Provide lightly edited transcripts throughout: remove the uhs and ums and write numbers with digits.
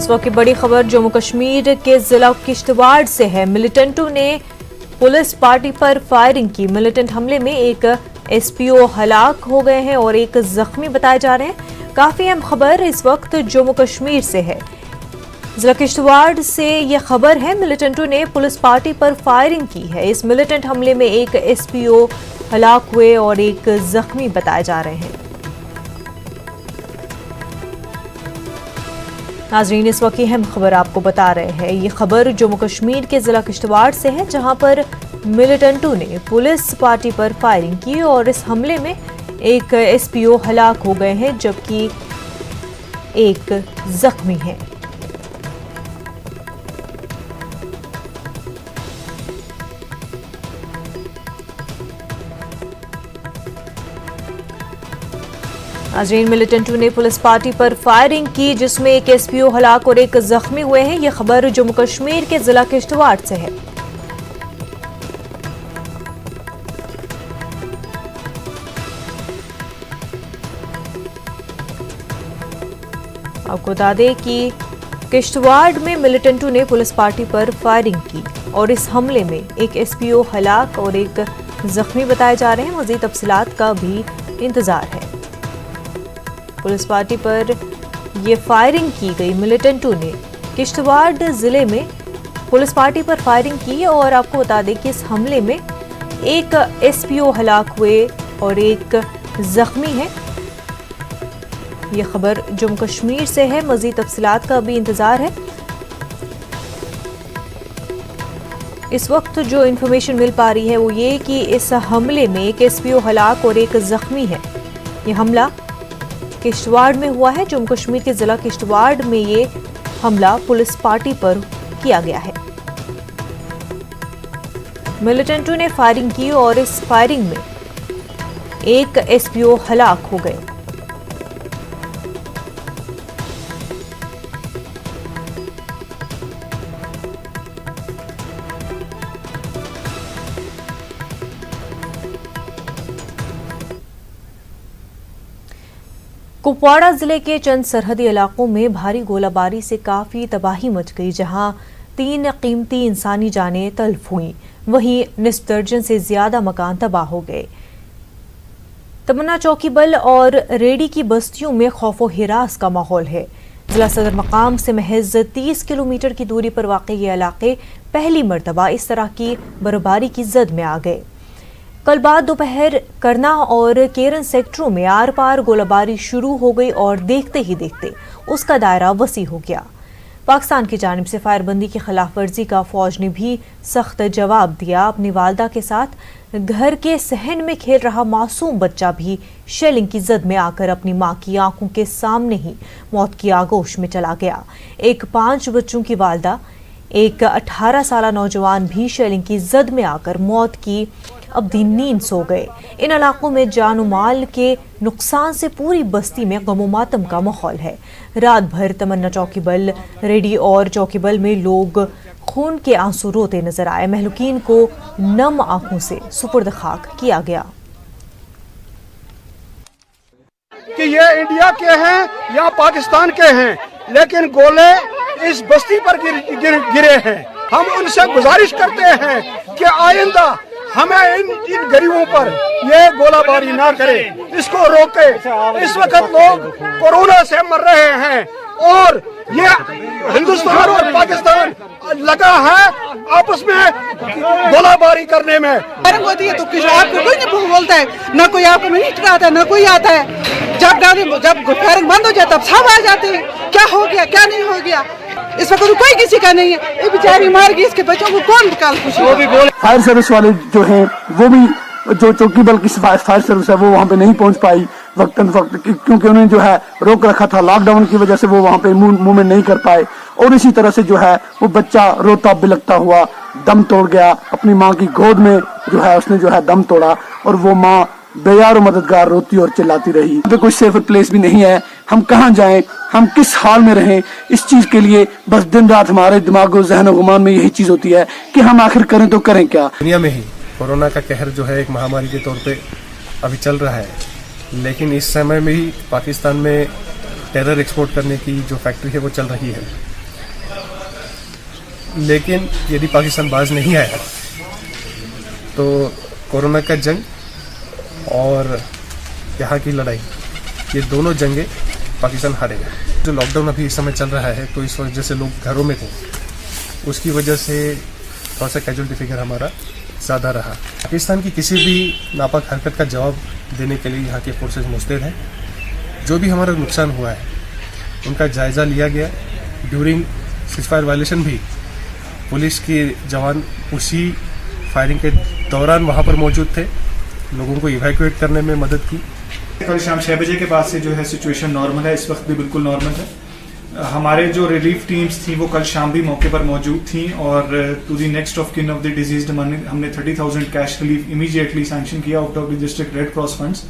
इस वक्त की बड़ी खबर जम्मू कश्मीर के जिला किश्तवाड़ से है। मिलिटेंटों ने पुलिस पार्टी पर फायरिंग की। मिलिटेंट हमले में एक एसपीओ हलाक हो गए हैं और एक जख्मी बताए जा रहे हैं। काफी अहम खबर इस वक्त जम्मू कश्मीर से है। जिला किश्तवाड़ से यह खबर है, मिलिटेंटों ने पुलिस पार्टी पर फायरिंग की है। इस मिलिटेंट हमले में एक एसपीओ हलाक हुए और एक जख्मी बताए जा रहे हैं। नाजरीन, इस वक्त की अहम खबर आपको बता रहे हैं। ये खबर जम्मू कश्मीर के जिला किश्तवाड़ से है, जहां पर मिलिटेंटों ने पुलिस पार्टी पर फायरिंग की और इस हमले में एक एसपीओ हलाक हो गए हैं जबकि एक जख्मी है। नाज़रीन, मिलिटेंटों ने पुलिस पार्टी पर फायरिंग की जिसमें एक एसपीओ हलाक और एक जख्मी हुए हैं। यह खबर जम्मू कश्मीर के जिला किश्तवाड़ से है। आपको बता दें कि किश्तवाड़ में मिलिटेंटों ने पुलिस पार्टी पर फायरिंग की और इस हमले में एक एसपीओ हलाक और एक जख्मी बताए जा रहे हैं। मजीद तफसीलात का भी इंतजार है। पुलिस पार्टी पर यह फायरिंग की गई। मिलिटेंटों ने किश्तवाड़ जिले में पुलिस पार्टी पर फायरिंग की और आपको बता दें कि इस हमले में एक एसपीओ हलाक हुए और एक जख्मी है। यह खबर जम्मू कश्मीर से है। मजीद तफसीलात का भी इंतजार है। इस वक्त जो इंफॉर्मेशन मिल पा रही है वो ये कि इस हमले में एक एसपीओ हलाक और एक जख्मी है। यह हमला किश्तवाड़ में हुआ है। जम्मू कश्मीर के जिला किश्तवाड़ में ये हमला पुलिस पार्टी पर किया गया है। मिलिटेंटों ने फायरिंग की और इस फायरिंग में एक एसपीओ हलाक हो गए। कुपवाड़ा जिले के चंद सरहदी इलाकों में भारी गोलाबारी से काफी तबाही मच गई, जहां 3 कीमती इंसानी जानें तल्फ हुई। वहीं निस्फ दर्जन से ज्यादा मकान तबाह हो गए। तमन्ना चौकीबल और रेडी की बस्तियों में खौफो हिरास का माहौल है। जिला सदर मकाम से महज 30 किलोमीटर की दूरी पर वाक़ई ये इलाके पहली मरतबा इस तरह की बर्फबारी की जद में आ गए। कल बाद दोपहर करना और केरन सेक्टरों में आर पार गोलाबारी शुरू हो गई और देखते ही देखते उसका दायरा वसी हो गया। पाकिस्तान की जानिब से फायरबंदी की खिलाफ वर्जी का फौज ने भी सख्त जवाब दिया। अपनी वालदा के साथ घर के सहन में खेल रहा मासूम बच्चा भी शेलिंग की जद में आकर अपनी मां की आंखों के सामने ही मौत की आगोश में चला गया। एक 5 बच्चों की वालदा, एक 18 साल नौजवान भी शेलिंग की जद में आकर मौत की अवधि नींद सो गए। इन इलाकों में जानो माल के नुकसान से पूरी बस्ती में गमो मातम का माहौल है। रात भर तमन्ना चौकीबल, रेडी और चौकीबल में लोग खून के आंसू रोते नजर आए। महलूकीन को नम आंखों से सुपुर्द खाक किया गया। कि ये इंडिया के हैं या पाकिस्तान के हैं, लेकिन गोले इस बस्ती पर गिरे हैं। हम उनसे गुजारिश करते हैं कि आइंदा हमें इन गरीबों पर ये गोलाबारी ना करे, इसको रोके। इस वक्त लोग कोरोना से मर रहे हैं और ये हिंदुस्तान और पाकिस्तान लगा है आपस में गोलाबारी करने में। होती है तो आपको कोई नहीं बोलता है, ना कोई आपको मिनिस्टर आता है, ना कोई आता है। जब फायरिंग बंद हो जाए तब सब आ जाते हैं, क्या हो गया क्या नहीं हो गया। इस वक्त तो कोई किसी का नहीं है। ये बेचारी मार गई, इसके बच्चों को कौन निकाल खुशी। फायर सर्विस वाले जो हैं वो भी, जो चौकी बल की फायर सर्विस है वो वहाँ पे नहीं पहुँच पाई वक्तन वक्त, क्योंकि उन्होंने जो है रोक रखा था। लॉकडाउन की वजह से वो वहाँ पे मूवमेंट नहीं कर पाए और इसी तरह से जो है वो बच्चा रोता बिलखता हुआ दम तोड़ गया। अपनी माँ की गोद में जो है उसने जो है दम तोड़ा और वो माँ बेयार मददगार रोती और चिल्लाती रही। तो कोई सेफ प्लेस भी नहीं है। हम कहाँ जाएं, हम किस हाल में रहें, इस चीज के लिए बस दिन रात हमारे दिमाग और जहन गुमान में यही चीज होती है कि हम आखिर करें तो करें क्या। दुनिया में ही कोरोना का कहर जो है एक महामारी के तौर पे अभी चल रहा है, लेकिन इस समय में ही पाकिस्तान में टेरर एक्सपोर्ट करने की जो फैक्ट्री है वो चल रही है। लेकिन यदि पाकिस्तान बाज नहीं आया तो कोरोना का जंग और यहाँ की लड़ाई, ये दोनों जंगें पाकिस्तान हारेगा। जो लॉकडाउन अभी इस समय चल रहा है तो इस वजह से लोग घरों में थे, उसकी वजह से थोड़ा सा कैजुअलिटी फिगर हमारा ज़्यादा रहा। पाकिस्तान की किसी भी नापाक हरकत का जवाब देने के लिए यहाँ के फोर्सेस मुस्तैद हैं। जो भी हमारा नुकसान हुआ है उनका जायज़ा लिया गया। ड्यूरिंग सीज़फायर वायलेशन भी पुलिस के जवान उसी फायरिंग के दौरान वहाँ पर मौजूद थे, लोगों को इवैक्यूएट करने में मदद की। कल शाम 6 बजे के बाद से जो है सिचुएशन नॉर्मल है, इस वक्त भी बिल्कुल नॉर्मल है। हमारे जो रिलीफ टीम्स थी वो कल शाम भी मौके पर मौजूद थी और to the next of kin of the deceased हमने 30,000 कैश रिलीफ इमीडिएटली सैंक्शन किया out of the district Red Cross funds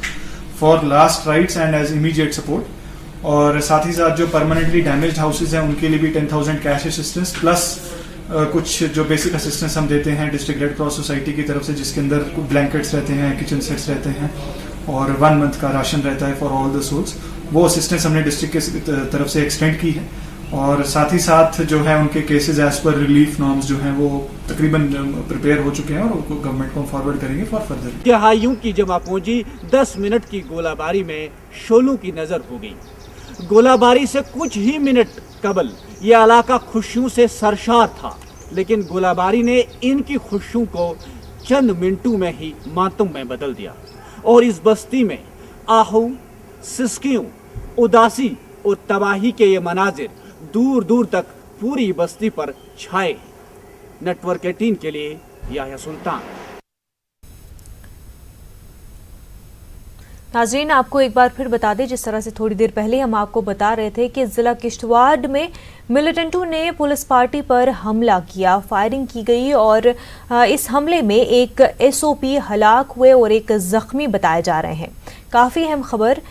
for last rites and as immediate support. और साथ ही साथ जो परमानेंटली डैमेज्ड हाउसेज हैं उनके लिए भी 10,000 कैश असिस्टेंस प्लस कुछ जो बेसिक असिस्टेंस हम देते हैं डिस्ट्रिक्ट रेड क्रॉस सोसाइटी की तरफ से, जिसके अंदर कुछ ब्लैंकेट्स रहते हैं, किचन सेट्स रहते हैं और 1 मंथ का राशन रहता है फॉर ऑल द सोल्स। वो असिस्टेंस हमने डिस्ट्रिक्ट की तरफ से एक्सटेंड की है और साथ ही साथ जो है उनके cases as per relief norms जो हैं वो तकरीबन प्रिपेयर हो चुके हैं और उनको गवर्नमेंट को फॉरवर्ड करेंगे फॉर फर्दर। तिहाइयों की जमा पूंजी 10 मिनट की गोलाबारी में शोलों की नजर हो गई। गोलाबारी से कुछ ही मिनट कबल ये इलाका खुशियों से सरशार था, लेकिन गोलाबारी ने इनकी खुशियों को चंद मिनटों में ही मातम में बदल दिया और इस बस्ती में आहू, सिसकियों, उदासी और तबाही के ये मनाजिर दूर दूर तक पूरी बस्ती पर छाए। नेटवर्क 18 के लिए याह्या सुल्तान। नाज़रीन, आपको एक बार फिर बता दें, जिस तरह से थोड़ी देर पहले हम आपको बता रहे थे कि ज़िला किश्तवाड़ में मिलिटेंटों ने पुलिस पार्टी पर हमला किया, फायरिंग की गई और इस हमले में एक एसओपी हलाक हुए और एक ज़ख्मी बताए जा रहे हैं। काफ़ी अहम खबर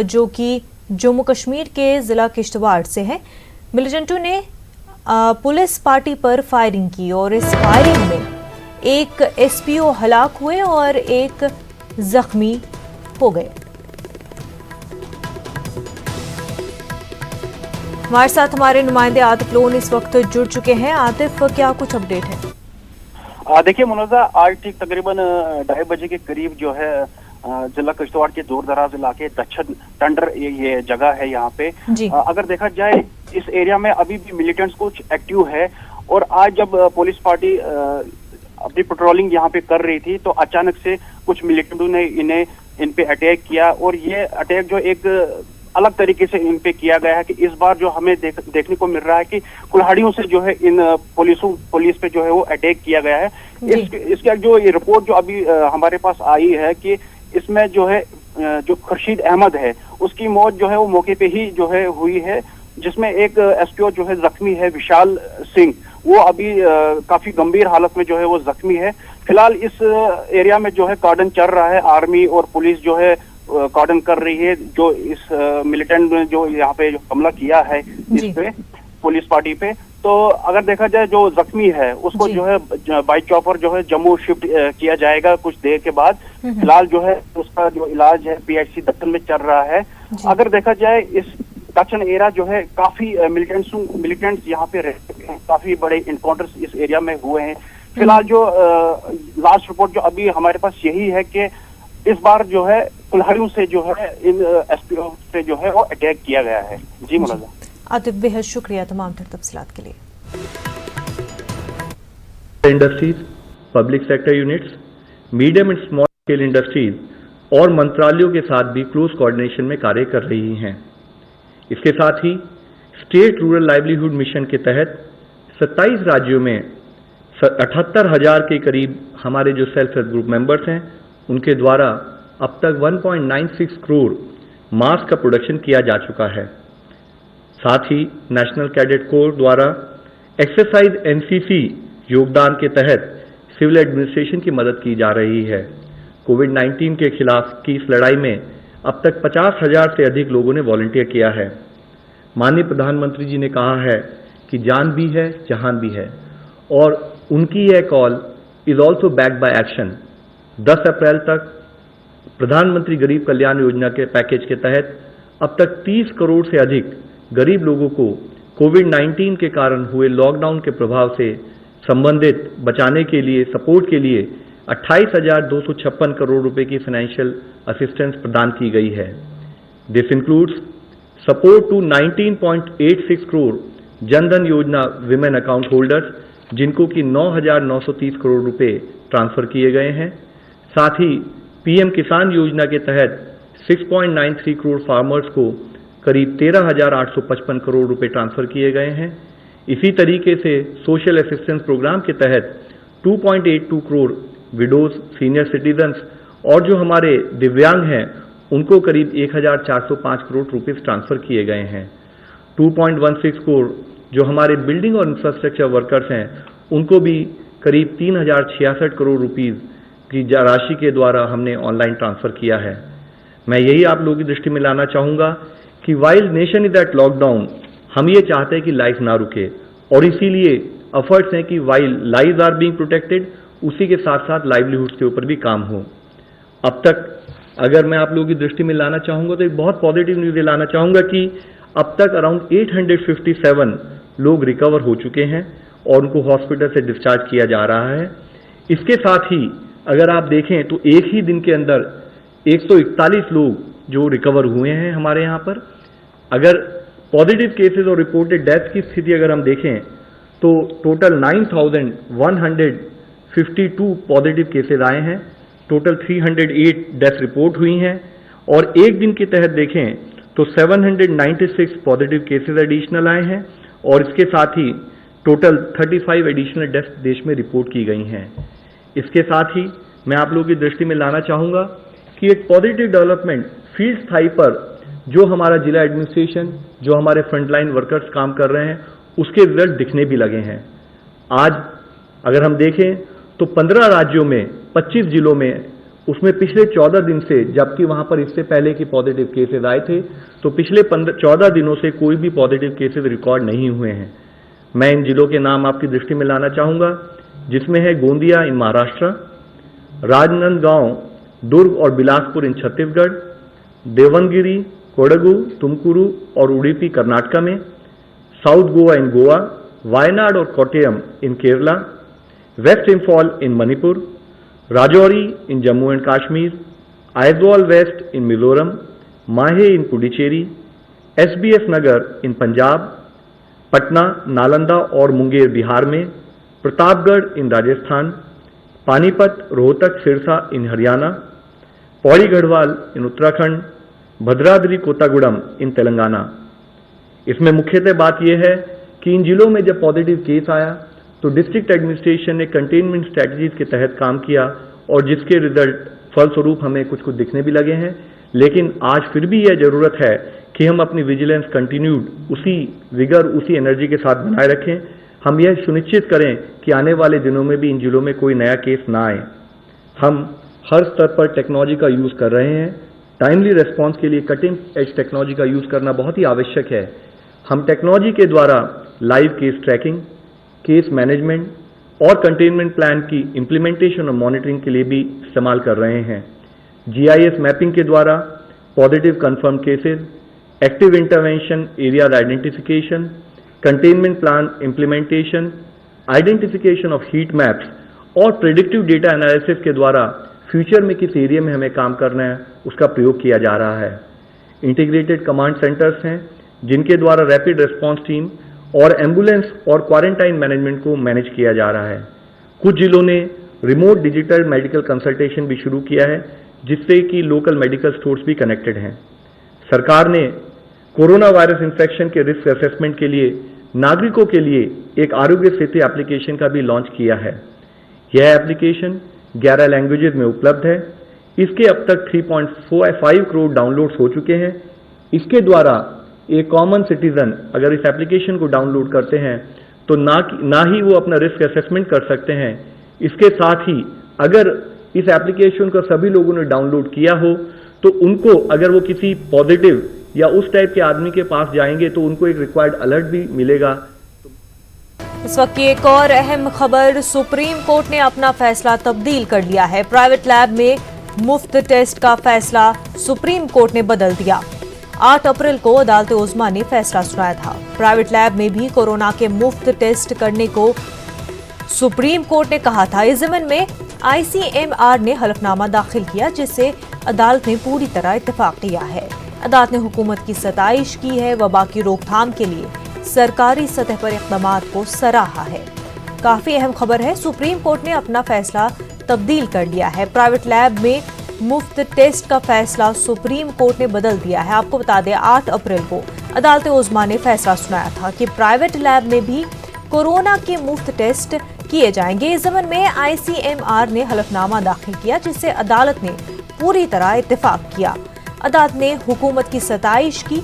जो कि जम्मू कश्मीर के ज़िला किश्तवाड़ से है। मिलिटेंटों ने पुलिस पार्टी पर फायरिंग की और इस फायरिंग में एक एसपीओ हलाक हुए और एक ज़ख्मी हो गए। हमारे साथ हमारे नुमाइंदे आतिफ लोन इस वक्त जुड़ चुके हैं। आतिफ, क्या कुछ अपडेट है? देखिए मुनव्वा, आज ठीक तकरीबन 2:30 बजे के करीब जो है जिला किश्तवाड़ के दूर दराज इलाके दच्छन टंडर ये जगह है यहाँ पे। अगर देखा जाए इस एरिया में अभी भी मिलिटेंट्स कुछ एक्टिव है और आज जब पुलिस पार्टी अपनी पेट्रोलिंग यहाँ पे कर रही थी तो अचानक से कुछ मिलिटेंटों ने इन पे अटैक किया और ये अटैक जो एक अलग तरीके से इन पे किया गया है कि इस बार जो हमें देखने को मिल रहा है कि कुल्हाड़ियों से जो है इन पुलिस पे जो है वो अटैक किया गया है। इसका जो ये रिपोर्ट जो अभी हमारे पास आई है कि इसमें जो है जो खुर्शीद अहमद है उसकी मौत जो है वो मौके पे ही जो है हुई है, जिसमें एक एसपीओ जो है जख्मी है विशाल सिंह, वो अभी काफी गंभीर हालत में जो है वो जख्मी है। फिलहाल इस एरिया में जो है कार्डन चल रहा है, आर्मी और पुलिस जो है कार्डन कर रही है। जो इस मिलिटेंट ने जो यहाँ पे जो हमला किया है इस पे पुलिस पार्टी पे, तो अगर देखा जाए जो जख्मी है उसको जो है बाई चॉपर जो है जम्मू शिफ्ट किया जाएगा कुछ देर के बाद। फिलहाल जो है उसका जो इलाज है पीएचसी दक्कन में चल रहा है। अगर देखा जाए इस दक्षिण एरिया जो है काफी मिलिटेंट्स यहाँ पे रहते हैं, काफी बड़े इनकाउंटर्स इस एरिया में हुए हैं। फिलहाल जो लास्ट रिपोर्ट जो अभी हमारे पास यही है कि इस बार जो है कुल्हाड़ियों से जो है इन एसपीओ से जो है वो अटैक किया गया है। जी मुलाजा। आतिफ, बेहद शुक्रिया तमाम तफसीलात के लिए। Industries, public sector units, medium and small scale industries और मंत्रालयों के साथ भी क्लोज कोऑर्डिनेशन में कार्य कर रही हैं। इसके साथ ही स्टेट रूरल लाइवलीहुड मिशन के तहत 27 राज्यों में 78,000 के करीब हमारे जो सेल्फ हेल्प ग्रुप मेंबर्स हैं उनके द्वारा अब तक 1.96 करोड़ मास्क का प्रोडक्शन किया जा चुका है। साथ ही नेशनल कैडेट कोर द्वारा एक्सरसाइज एनसीसी योगदान के तहत सिविल एडमिनिस्ट्रेशन की मदद की जा रही है। कोविड-19 के खिलाफ की इस लड़ाई में अब तक 50,000 से अधिक लोगों ने वॉलंटियर किया है। माननीय प्रधानमंत्री जी ने कहा है कि जान भी है जहान भी है और उनकी यह call is also backed by action. 10 अप्रैल तक प्रधानमंत्री गरीब कल्याण योजना के पैकेज के तहत अब तक 30 करोड़ से अधिक गरीब लोगों को कोविड-19 के कारण हुए लॉकडाउन के प्रभाव से संबंधित बचाने के लिए सपोर्ट के लिए 28,256 करोड़ रुपए की फाइनेंशियल असिस्टेंस प्रदान की गई है। This includes support to 19.86 crore Jandhan Yojana women account holders जिनको कि 9,930 करोड़ रुपए ट्रांसफर किए गए हैं। साथ ही पीएम किसान योजना के तहत 6.93 करोड़ फार्मर्स को करीब 13,855 करोड़ रुपए ट्रांसफर किए गए हैं। इसी तरीके से सोशल असिस्टेंस प्रोग्राम के तहत 2.82 करोड़ विडोज, सीनियर सिटीजन्स और जो हमारे दिव्यांग हैं उनको करीब 1,405 करोड़ रुपए ट्रांसफर किए गए हैं। 2.16 करोड़ जो हमारे बिल्डिंग और इंफ्रास्ट्रक्चर वर्कर्स हैं उनको भी करीब 3,066 करोड़ रुपीस की राशि के द्वारा हमने ऑनलाइन ट्रांसफर किया है। मैं यही आप लोगों की दृष्टि में लाना चाहूँगा कि while nation is at lockdown, हम ये चाहते हैं कि लाइफ ना रुके और इसीलिए एफर्ट्स हैं कि while lives are being protected, उसी के साथ साथ लाइवलीहुड्स के ऊपर भी काम हो। अब तक अगर मैं आप लोगों की दृष्टि में लाना चाहूँगा तो एक बहुत पॉजिटिव न्यूज़ लाना चाहूँगा कि अब तक अराउंड 857 लोग रिकवर हो चुके हैं और उनको हॉस्पिटल से डिस्चार्ज किया जा रहा है। इसके साथ ही अगर आप देखें तो एक ही दिन के अंदर 141 लोग जो रिकवर हुए हैं हमारे यहाँ पर। अगर पॉजिटिव केसेस और रिपोर्टेड डेथ की स्थिति अगर हम देखें तो टोटल 9,152 पॉजिटिव केसेस आए हैं, टोटल 308 डेथ रिपोर्ट हुई हैं और एक दिन के तहत देखें तो 796 पॉजिटिव केसेस एडिशनल आए हैं और इसके साथ ही टोटल 35 एडिशनल डेथ देश में रिपोर्ट की गई हैं। इसके साथ ही मैं आप लोगों की दृष्टि में लाना चाहूँगा कि एक पॉजिटिव डेवलपमेंट फील्ड स्थाई पर जो हमारा जिला एडमिनिस्ट्रेशन, जो हमारे फ्रंटलाइन वर्कर्स काम कर रहे हैं उसके रिजल्ट दिखने भी लगे हैं। आज अगर हम देखें तो 15 राज्यों में 25 जिलों में उसमें पिछले 14 दिन से, जबकि वहां पर इससे पहले की पॉजिटिव केसेस आए थे, तो पिछले 14 दिनों से कोई भी पॉजिटिव केसेस रिकॉर्ड नहीं हुए हैं। मैं इन जिलों के नाम आपकी दृष्टि में लाना चाहूँगा जिसमें है गोंदिया इन महाराष्ट्र, राजनांदगांव, दुर्ग और बिलासपुर इन छत्तीसगढ़, देवनगिरी, कोडगु, तुमकुरू और उडुपी कर्नाटक में, साउथ गोवा इन गोवा, वायनाड और Kottayam in Kerala, West Imphal in Manipur, Rajouri in Jammu and Kashmir, Aizawl West in Mizoram, Mahe in Puducherry, SBS Nagar in Punjab, Patna, Nalanda और मुंगेर बिहार में, प्रतापगढ़ इन राजस्थान, पानीपत, रोहतक, सिरसा इन हरियाणा, पौड़ी गढ़वाल इन उत्तराखंड, भद्राद्री कोत्तागुड़म इन तेलंगाना। इसमें मुख्यतः बात यह है कि इन जिलों में जब पॉजिटिव केस आया तो डिस्ट्रिक्ट एडमिनिस्ट्रेशन ने कंटेनमेंट स्ट्रेटजीज के तहत काम किया और जिसके रिजल्ट फलस्वरूप हमें कुछ दिखने भी लगे हैं। लेकिन आज फिर भी यह जरूरत है कि हम अपनी विजिलेंस कंटिन्यूड उसी विगर, उसी एनर्जी के साथ बनाए रखें। हम यह सुनिश्चित करें कि आने वाले दिनों में भी इन जिलों में कोई नया केस ना आए। हम हर स्तर पर टेक्नोलॉजी का यूज़ कर रहे हैं। टाइमली रेस्पॉन्स के लिए कटिंग एज टेक्नोलॉजी का यूज़ करना बहुत ही आवश्यक है। हम टेक्नोलॉजी के द्वारा live case tracking, case management और कंटेनमेंट प्लान की इम्प्लीमेंटेशन और मॉनिटरिंग के लिए भी इस्तेमाल कर रहे हैं। GIS मैपिंग के द्वारा positive confirm cases, active intervention areas identification, containment plan implementation, identification of heat maps और प्रेडिक्टिव डेटा एनालिसिस के द्वारा फ्यूचर में किस एरिया में हमें काम करना है उसका प्रयोग किया जा रहा है। इंटीग्रेटेड कमांड सेंटर्स हैं जिनके द्वारा रैपिड रेस्पॉन्स टीम और एम्बुलेंस और क्वारंटाइन मैनेजमेंट को मैनेज किया जा रहा है। कुछ जिलों ने रिमोट डिजिटल मेडिकल कंसल्टेशन भी शुरू किया है जिससे कि लोकल मेडिकल स्टोर्स भी कनेक्टेड हैं। सरकार ने कोरोना वायरस इन्फेक्शन के रिस्क असेसमेंट के लिए नागरिकों के लिए एक आरोग्य सेतु एप्लीकेशन का भी लॉन्च किया है। यह एप्लीकेशन 11 लैंग्वेजेस में उपलब्ध है। इसके अब तक 3.45 करोड़ डाउनलोड्स हो चुके हैं। इसके द्वारा एक कॉमन सिटीजन अगर इस एप्लीकेशन को डाउनलोड करते हैं तो ना ही वो अपना रिस्क असेसमेंट कर सकते हैं, इसके साथ ही अगर इस एप्लीकेशन को सभी लोगों ने डाउनलोड किया हो तो उनको अगर वो किसी पॉजिटिव या उस टाइप के आदमी के पास जाएंगे तो उनको एक रिक्वायर्ड अलर्ट भी मिलेगा। इस वक्त की एक और अहम खबर, सुप्रीम कोर्ट ने अपना फैसला तब्दील कर लिया है। प्राइवेट लैब में मुफ्त टेस्ट का फैसला सुप्रीम कोर्ट ने बदल दिया। 8 अप्रैल को अदालत उज़्मा ने फैसला सुनाया था। प्राइवेट लैब में भी कोरोना के मुफ्त टेस्ट करने को सुप्रीम कोर्ट ने कहा था। इस ज़मीन में ICMR ने हलफनामा दाखिल किया, जिससे अदालत ने पूरी तरह इत्तेफाक किया है। अदालत ने हुकूमत की सताइश की है, वबा की रोकथाम के लिए सरकारी सतह पर इक़दामात को सराहा है। काफी अहम खबर है, सुप्रीम कोर्ट ने अपना फैसला तब्दील कर लिया है। प्राइवेट लैब में मुफ्त टेस्ट का फैसला सुप्रीम कोर्ट ने बदल दिया है। आपको बता दें, 8 अप्रैल को अदालत उज़्मा ने फैसला सुनाया था कि प्राइवेट लैब में भी कोरोना के मुफ्त टेस्ट किए जाएंगे। इस ज़मीन में ICMR ने हलफनामा दाखिल किया, जिससे अदालत ने पूरी तरह इत्तेफाक किया। अदालत ने हुकूमत की सताइश की,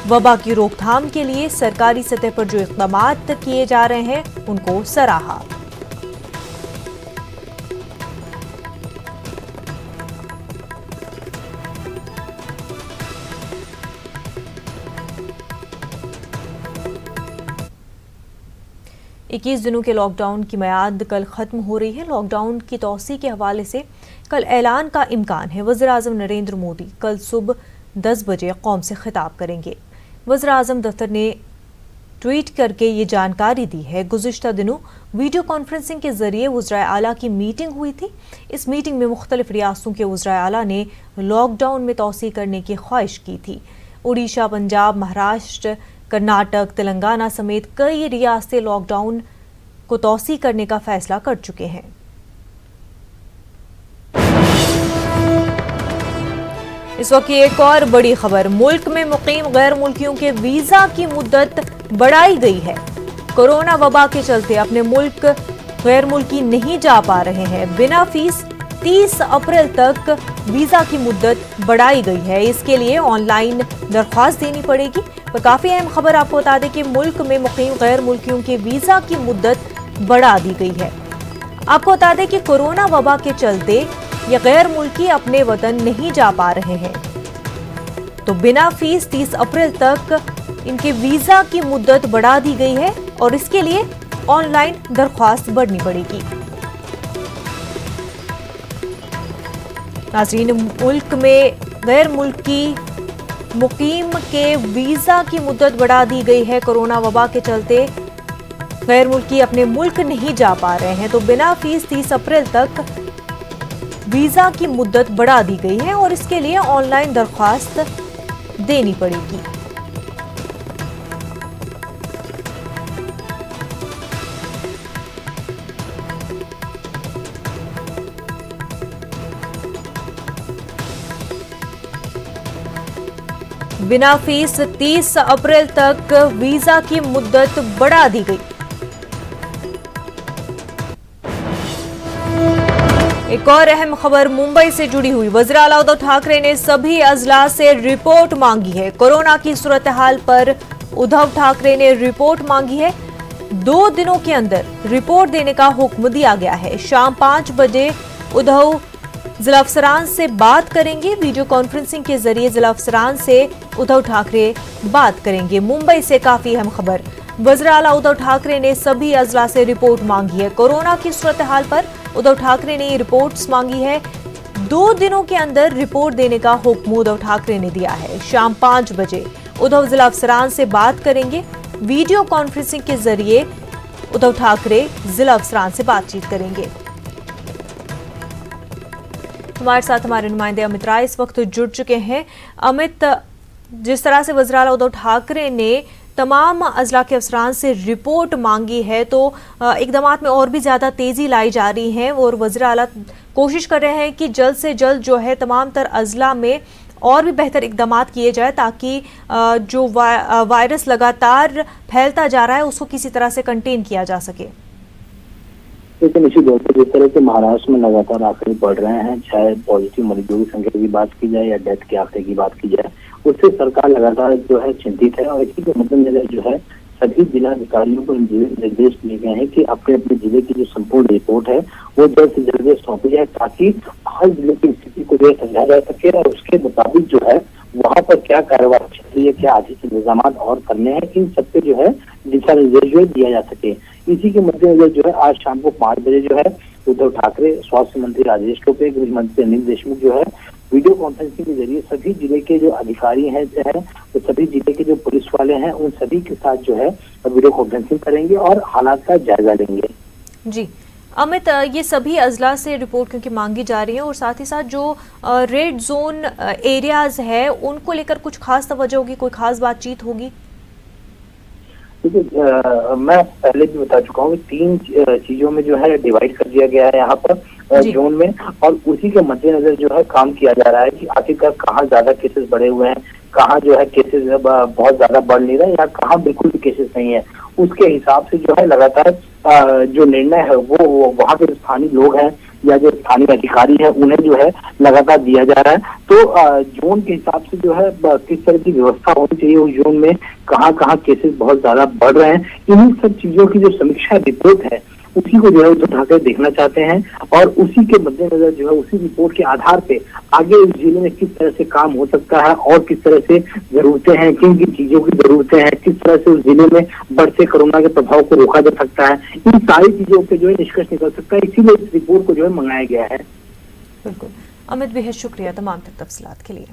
वबा की रोकथाम के लिए सरकारी सतह पर जो इक़दामात किए जा रहे हैं उनको सराहा। इक्कीस दिनों के लॉकडाउन की मियाद कल खत्म हो रही है। लॉकडाउन की तौसी के हवाले से कल ऐलान का इम्कान है। वज़ीर-ए-आज़म नरेंद्र मोदी कल सुबह 10 बजे कौम से खिताब करेंगे। वज़ीर-ए-आज़म दफ्तर ने ट्वीट करके ये जानकारी दी है। गुज़िश्ता दिनों वीडियो कॉन्फ्रेंसिंग के जरिए वज़राए आला की मीटिंग हुई थी। इस मीटिंग में मुख्तलिफ रियासतों के वज़राए आला ने लॉकडाउन में तौसी करने की ख्वाहिश की थी। उड़ीसा, पंजाब, महाराष्ट्र, कर्नाटक, तेलंगाना समेत कई रियासतें लॉकडाउन को तौसी करने का फैसला कर चुके हैं। इस वक्त की एक और बड़ी खबर, मुल्क में मुकीम गैर मुल्कियों के वीजा की मुद्दत बढ़ाई गई है। कोरोना वबा के चलते अपने मुल्क गैर मुल्की नहीं जा पा रहे हैं। बिना फीस 30 अप्रैल तक वीजा की मुद्दत बढ़ाई गई है। इसके लिए ऑनलाइन दरख्वास्त देनी पड़ेगी। तो काफी अहम खबर आपको बता दें कि मुल्क में मुकीम गैर मुल्कियों के वीजा की मुद्दत बढ़ा दी गई है। आपको बता दें कि कोरोना वबा के चलते ये गैर मुल्की अपने वतन नहीं जा पा रहे हैं, तो बिना फीस 30 अप्रैल तक इनके वीजा की मुद्दत बढ़ा दी गई है और इसके लिए ऑनलाइन दरख्वास्त भरनी पड़ेगी। नाज़रीन, मुल्क में गैर मुल्की मुकीम के वीजा की मुद्दत बढ़ा दी गई है। कोरोना वबा के चलते गैर मुल्की अपने मुल्क नहीं जा पा रहे हैं, तो बिना फीस 30 अप्रैल तक वीजा की मुद्दत बढ़ा दी गई है और इसके लिए ऑनलाइन दरख्वास्त देनी पड़ेगी। बिना फीस 30 अप्रैल तक वीजा की मुद्दत बढ़ा दी गई। एक और अहम खबर मुंबई से जुड़ी हुई, वज़ीर आला उद्धव ठाकरे ने सभी अजला से रिपोर्ट मांगी है। कोरोना की सूरत हाल पर उद्धव ठाकरे ने रिपोर्ट मांगी है। 2 दिनों के अंदर रिपोर्ट देने का हुक्म दिया गया है। शाम 5 बजे उद्धव जिला अफसरान से बात करेंगे। वीडियो कॉन्फ्रेंसिंग के जरिए जिला अफसरान से उद्धव ठाकरे बात करेंगे। मुंबई से काफी अहम खबर, वज़ीर आला उद्धव ठाकरे ने सभी अजला से रिपोर्ट मांगी है। कोरोना की सूरत हाल पर उद्धव ठाकरे ने ये रिपोर्ट्स मांगी है। 2 दिनों के अंदर रिपोर्ट देने का हुक्म उद्धव ठाकरे ने दिया है। शाम 5 बजे उद्धव जिला अफसरान से बात करेंगे। वीडियो कॉन्फ्रेंसिंग के जरिए उद्धव ठाकरे जिला अफसरान से बातचीत करेंगे। हमारे साथ हमारे नुमाइंदे अमित राय इस वक्त जुड़ चुके हैं। अमित, जिस तरह से वज़ीर आला उद्धव ठाकरे ने तमाम अजला के अफसरान से रिपोर्ट मांगी है, तो इक़दामात में और भी ज़्यादा तेज़ी लाई जा रही है और वज़ीर आला कोशिश कर रहे हैं कि जल्द से जल्द जो है तमाम तर अजला में और भी बेहतर इक़दामात किए जाए, ताकि जो वायरस लगातार फैलता जा रहा है उसको किसी तरह से कंटेन किया जा सके। लेकिन निश्चित तौर पर जिस तरह से महाराष्ट्र में लगातार आंकड़े बढ़ रहे हैं, चाहे पॉजिटिव मरीजों की संख्या की बात की जाए या डेथ के आंकड़े की बात की जाए, उससे सरकार लगातार जो है चिंतित है। और इसी के मद्देनजर जो है सभी जिलाधिकारियों को निर्देश दिए गए हैं कि अपने अपने जिले की जो संपूर्ण रिपोर्ट है वो जल्द से जल्द सौंपी जाए, ताकि हर जिले की स्थिति को जो समझा जा सके और उसके मुताबिक जो है वहाँ पर क्या कार्रवाई चल रही है, क्या आगे के इंतजाम और करने हैं, इन सबके जो है दिशा निर्देश जो दिया जा सके। इसी के मद्देनजर जो है आज शाम को 5 बजे जो है उद्धव ठाकरे, स्वास्थ्य मंत्री राजेश टोपे, गृह मंत्री अनिल देशमुख जो है वीडियो कॉन्फ्रेंसिंग के जरिए सभी जिले के जो अधिकारी हैं तो सभी जिले के जो पुलिस वाले हैं उन सभी के साथ जो है वीडियो कॉन्फ्रेंसिंग करेंगे और हालात का जायजा लेंगे। जी अमित, ये सभी अजला से रिपोर्ट क्योंकि मांगी जा रही है और साथ ही साथ जो रेड जोन एरियाज है उनको लेकर कुछ खास तवज्जो होगी, कोई खास बातचीत होगी? देखिए मैं पहले भी बता चुका हूँ कि 3 चीजों में जो है डिवाइड कर दिया गया है यहाँ पर जोन में, और उसी के मद्देनजर जो है काम किया जा रहा है कि आखिरकार कहाँ ज्यादा केसेस बढ़े हुए हैं, कहाँ जो है केसेस बहुत ज्यादा बढ़ नहीं रहे या कहाँ बिल्कुल भी केसेस नहीं है। उसके हिसाब से जो है लगातार जो निर्णय है वो वहाँ के स्थानीय लोग हैं या जो स्थानीय अधिकारी है उन्हें जो है लगातार दिया जा रहा है। तो जोन के हिसाब से जो है किस तरह की व्यवस्था होनी चाहिए उस जोन में, कहाँ कहाँ केसेस बहुत ज्यादा बढ़ रहे हैं, इन्हीं सब चीजों की जो समीक्षा रिपोर्ट है उसी को जो है उठाकर देखना चाहते हैं और उसी के मद्देनजर जो है उसी रिपोर्ट के आधार पे आगे इस जिले में किस तरह से काम हो सकता है और किस तरह से जरूरतें हैं, किन किन चीजों की जरूरतें हैं, किस तरह से उस जिले में बढ़ते कोरोना के प्रभाव को रोका जा सकता है, इन सारी चीजों पे जो है निष्कर्ष निकल सकता है। इसीलिए इस रिपोर्ट को जो है मंगाया गया है। बिल्कुल अमित, बेहद शुक्रिया तमाम तफसीलात के लिए।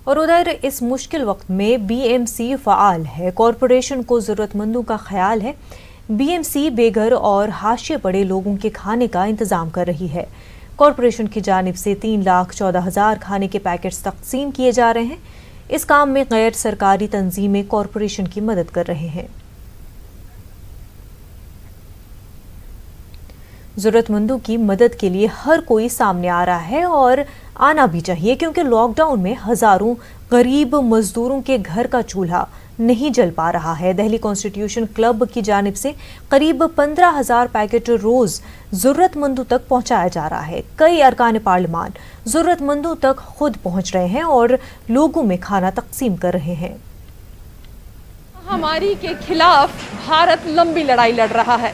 और उधर इस मुश्किल वक्त में बीएमसी फ़ाल है। कॉरपोरेशन को ज़रूरतमंदों का ख्याल है। बीएमसी बेघर और हाशिए पड़े लोगों के खाने का इंतज़ाम कर रही है। कॉरपोरेशन की जानिब से 3,14,000 खाने के पैकेट्स तकसीम किए जा रहे हैं। इस काम में गैर सरकारी तंजीमें कॉरपोरेशन की मदद कर रहे हैं। ज़रूरतमंदों की मदद के लिए हर कोई सामने आ रहा है और आना भी चाहिए, क्योंकि लॉकडाउन में हजारों गरीब मजदूरों के घर का चूल्हा नहीं जल पा रहा है। दिल्ली कॉन्स्टिट्यूशन क्लब की जानिब से करीब 15,000 पैकेट रोज ज़रूरतमंदों तक पहुंचाया जा रहा है। कई अरकान पार्लियामान ज़रूरतमंदों तक खुद पहुंच रहे हैं और लोगों में खाना तकसीम कर रहे हैं। महामारी के खिलाफ भारत लंबी लड़ाई लड़ रहा है।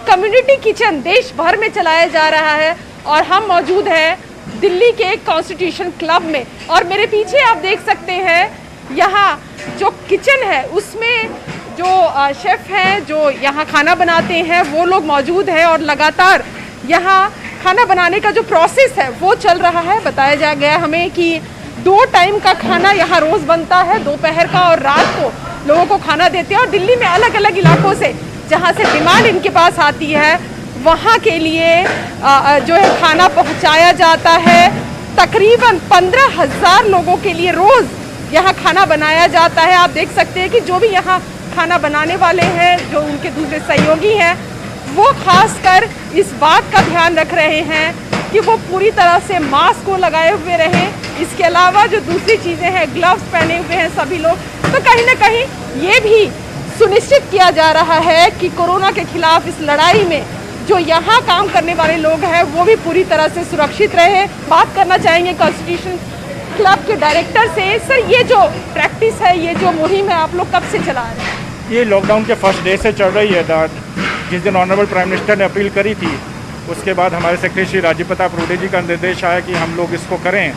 कम्युनिटी किचन देश भर में चलाया जा रहा है और हम मौजूद हैं दिल्ली के कॉन्स्टिट्यूशन क्लब में। और मेरे पीछे आप देख सकते हैं यहाँ जो किचन है उसमें जो शेफ़ हैं जो यहाँ खाना बनाते हैं वो लोग मौजूद हैं और लगातार यहाँ खाना बनाने का जो प्रोसेस है वो चल रहा है। बताया गया हमें कि 2 टाइम का खाना यहाँ रोज़ बनता है, दोपहर का और रात को लोगों को खाना देते हैं। और दिल्ली में अलग अलग इलाकों से जहाँ से डिमांड इनके पास आती है वहाँ के लिए जो है खाना पहुँचाया जाता है। तकरीबन 15,000 लोगों के लिए रोज़ यहाँ खाना बनाया जाता है। आप देख सकते हैं कि जो भी यहाँ खाना बनाने वाले हैं, जो उनके दूसरे सहयोगी हैं, वो खासकर इस बात का ध्यान रख रहे हैं कि वो पूरी तरह से मास्क को लगाए हुए रहें। इसके अलावा जो दूसरी चीज़ें हैं, ग्लव्स पहने हुए हैं सभी लोग। तो कहीं ना कहीं ये भी सुनिश्चित किया जा रहा है कि कोरोना के खिलाफ इस लड़ाई में जो यहाँ काम करने वाले लोग हैं वो भी पूरी तरह से सुरक्षित रहे। बात करना चाहेंगे कॉन्स्टिट्यूशन क्लब के डायरेक्टर से। सर, ये जो प्रैक्टिस है, ये जो मुहिम है, आप लोग कब से चला रहे हैं? ये लॉकडाउन के फर्स्ट डे से चल रही है। जिस दिन ऑनरेबल प्राइम मिनिस्टर ने अपील करी थी उसके बाद हमारे सेक्रेटरी श्री राजीव प्रताप रूडी जी का निर्देश आया कि हम लोग इसको करें।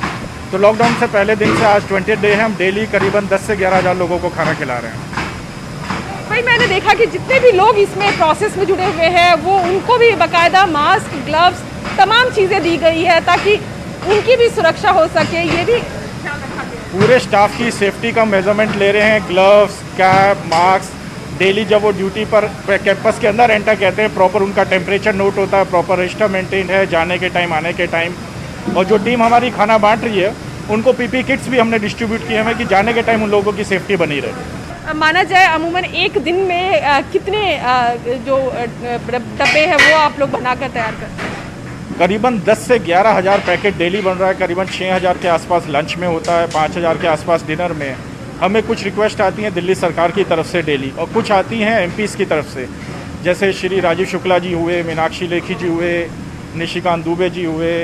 तो लॉकडाउन से पहले दिन से आज 20 डे है, हम डेली करीबन 10 से 11,000 लोगों को खाना खिला रहे हैं। भाई, मैंने देखा कि जितने भी लोग इसमें प्रोसेस में जुड़े हुए हैं वो उनको भी बाकायदा मास्क, ग्लव्स, तमाम चीज़ें दी गई है ताकि उनकी भी सुरक्षा हो सके। ये भी पूरे स्टाफ की सेफ्टी का मेजरमेंट ले रहे हैं। ग्लव्स, कैप, मास्क, डेली जब वो ड्यूटी पर कैंपस के अंदर एंटर कहते हैं प्रॉपर उनका टेम्परेचर नोट होता है, प्रॉपर रजिस्टर मेंटेन है जाने के टाइम, आने के टाइम। और जो टीम हमारी खाना बांट रही है उनको पीपी किट्स भी हमने डिस्ट्रीब्यूट किए हैं कि जाने के टाइम उन लोगों की सेफ्टी बनी रहे। माना जाए अमूमन एक दिन में कितने जो डब्बे हैं वो आप लोग बनाकर तैयार करते हैं? करीबन 10 से 11,000 पैकेट डेली बन रहा है। करीबन 6,000 के आसपास लंच में होता है, 5,000 के आसपास डिनर में। हमें कुछ रिक्वेस्ट आती हैं दिल्ली सरकार की तरफ से डेली, और कुछ आती हैं एमपीज़ की तरफ से, जैसे श्री राजीव शुक्ला जी हुए, मीनाक्षी लेखी जी हुए, निशिकांत दुबे जी हुए,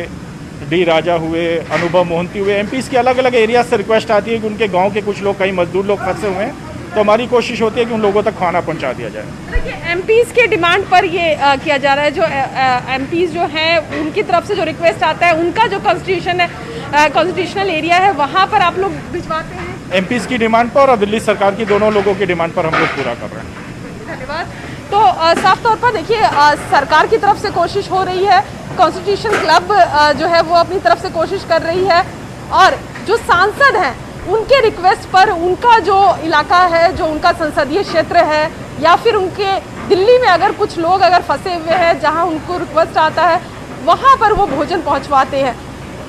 डी राजा हुए, अनुभव मोहंती हुए। एमपीज़ के अलग अलग एरिया से रिक्वेस्ट आती है कि उनके गाँव के कुछ लोग, कई मजदूर लोग फंसे हुए हैं, तो हमारी कोशिश होती है कि उन लोगों तक खाना पहुंचा दिया जाए। देखिए, एमपीज़ के डिमांड पर ये किया जा रहा है। जो एमपीज़ जो हैं उनकी तरफ से जो रिक्वेस्ट आता है, उनका जो कॉन्स्टिट्यूशनल एरिया है वहाँ पर आप लोग भिजवाते हैं? एमपीज़ की डिमांड पर और दिल्ली सरकार की दोनों लोगों की डिमांड पर हम लोग पूरा कर रहे हैं। धन्यवाद। तो साफ तौर पर देखिए सरकार की तरफ से कोशिश हो रही है, कॉन्स्टिट्यूशन क्लब जो है वो अपनी तरफ से कोशिश कर रही है, और जो सांसद हैं उनके रिक्वेस्ट पर उनका जो इलाका है, जो उनका संसदीय क्षेत्र है, या फिर उनके दिल्ली में अगर कुछ लोग अगर फंसे हुए हैं जहां उनको रिक्वेस्ट आता है वहां पर वो भोजन पहुंचवाते हैं।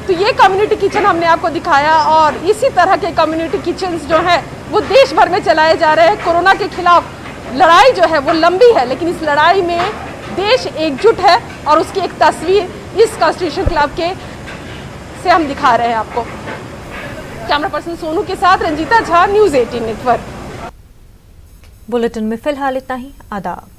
तो ये कम्युनिटी किचन हमने आपको दिखाया, और इसी तरह के कम्युनिटी किचन्स जो है वो देश भर में चलाए जा रहे हैं। कोरोना के खिलाफ लड़ाई जो है वो लंबी है, लेकिन इस लड़ाई में देश एकजुट है, और उसकी एक तस्वीर इस कॉन्स्टिट्यूशन क्लब के से हम दिखा रहे हैं आपको। कैमरा पर्सन सोनू के साथ Ranjeeta Jha, news 18 network. Bulletin में फिलहाल इतना ही। आदाब।